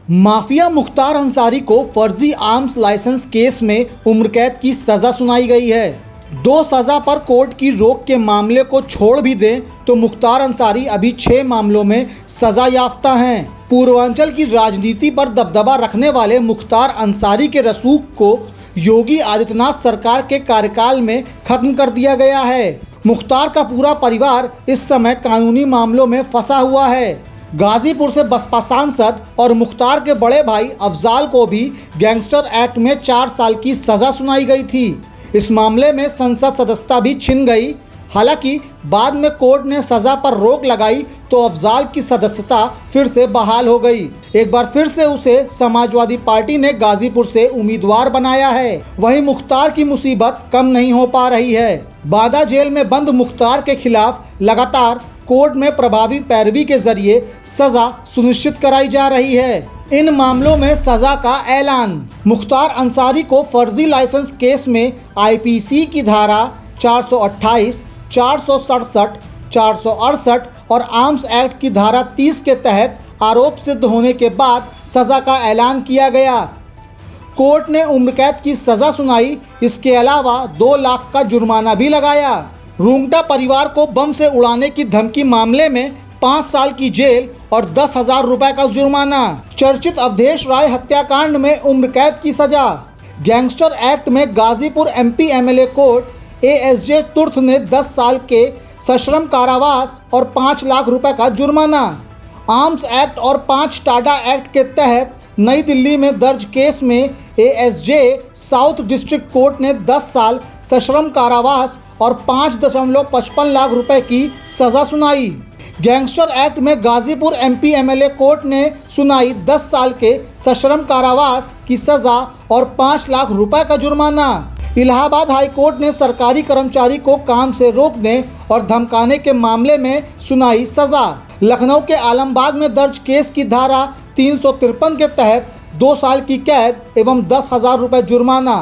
Mafia Mukhtar Ansari को फर्जी arms licence case में उम्र कैद की सजा सुनाई गई है। 2 सजा पर कोर्ट की रोक के मामले को छोड़ भी दें तो मुख्तार अंसारी अभी 6 मामलों में सजा याफ्ता हैं। पूर्वांचल की राजनीति पर दबदबा रखने वाले मुख्तार अंसारी के रसूख को योगी आदित्यनाथ सरकार के कार्यकाल में खत्म कर दिया गया है। मुख्तार का पूरा परिवार इस समय कानूनी मामलों में फंसा हुआ है। गाजीपुर से बसपा सांसद और मुख्तार के बड़े भाई अफजाल को भी गैंगस्टर एक्ट में 4 साल की सजा सुनाई गई थी। इस मामले में संसद सदस्यता भी छिन गई। हालांकि बाद में कोर्ट ने सजा पर रोक लगाई तो अफजाल की सदस्यता फिर से बहाल हो गई। एक बार फिर से उसे समाजवादी पार्टी ने गाजीपुर से उम्मीदवार बनाया है। वहीं मुख्तार की मुसीबत कम नहीं हो पा रही है। बागा जेल में बंद मुख्तार के खिलाफ लगातार कोर्ट में प्रभावी पैरवी के जरिए सजा सुनिश्चित कराई जा रही है। इन मामलों में सजा का ऐलान। मुख्तार अंसारी को फर्जी लाइसेंस केस में आईपीसी की धारा 428, 467, 468 और आर्म्स एक्ट की धारा 30 के तहत आरोप सिद्ध होने के बाद सजा का ऐलान किया गया। कोर्ट ने उम्र कैद की सजा सुनाई। इसके अलावा 2 लाख का जुर्माना भी लगाया। रूंगटा परिवार को बम से उड़ाने की धमकी मामले में 5 साल की जेल और 10,000 रुपए का जुर्माना। चर्चित अवधेश राय हत्याकांड में उम्र कैद की सजा। गैंगस्टर एक्ट में Ghazipur MP MLA court ASJ तुर्थ ने 10 साल के सश्रम कारावास और 5 लाख रुपए का जुर्माना। आर्म्स एक्ट और 5 टाडा एक्ट के तहत नई दिल्ली में दर्ज केस में एएसजे साउथ डिस्ट्रिक्ट कोर्ट ने 10 साल सश्रम कारावास और 5.55 लाख रुपए की सजा सुनाई। गैंगस्टर एक्ट में गाजीपुर एमपी एमएलए कोर्ट ने सुनाई 10 साल के सश्रम कारावास की सजा और 5 लाख रुपए का जुर्माना। इलाहाबाद हाई कोर्ट ने सरकारी कर्मचारी को काम से रोकने और धमकाने के मामले में सुनाई सजा। लखनऊ के आलमबाग में दर्ज केस की धारा 353 के तहत 2 साल की कैद एवं 10,000 रुपए जुर्माना।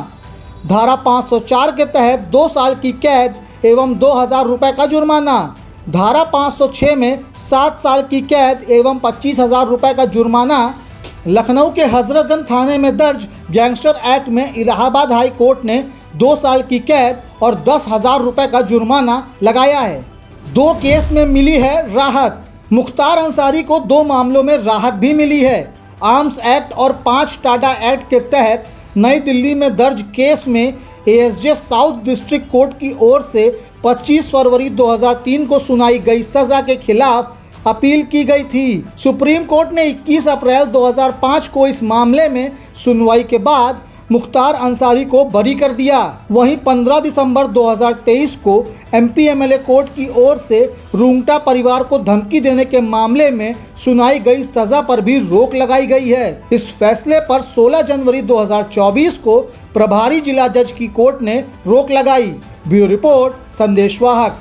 धारा 504 के तहत 2 साल की कैद एवं 2,000 रुपए का जुर्माना। धारा 506 में 7 साल की कैद एवं 25,000 रुपए का जुर्माना। लखनऊ के हजरतगंज थाने में दर्ज गैंगस्टर एक्ट में इलाहाबाद हाई कोर्ट ने 2 साल की कैद और 10,000 रुपए का जुर्माना लगाया है। 2 केस में मिली है राहत। मुख्तार अंसारी को 2 मामलों में राहत भी मिली है। आर्म्स एक्ट और 5 टाडा एक्ट के तहत नई दिल्ली में दर्ज केस में एएसजे साउथ डिस्ट्रिक्ट कोर्ट की ओर से 25 फरवरी 2003 को सुनाई गई सजा के खिलाफ अपील की गई थी। सुप्रीम कोर्ट ने 21 अप्रैल 2005 को इस मामले में सुनवाई के बाद मुख्तार अंसारी को बरी कर दिया। वहीं 15 दिसंबर 2023 को एमपी एमएलए कोर्ट की ओर से रूंगटा परिवार को धमकी देने के मामले में सुनाई गई सजा पर भी रोक लगाई गई है। इस फैसले पर 16 जनवरी 2024 को प्रभारी जिला जज की कोर्ट ने रोक लगाई। ब्यूरो रिपोर्ट संदेश वाहक।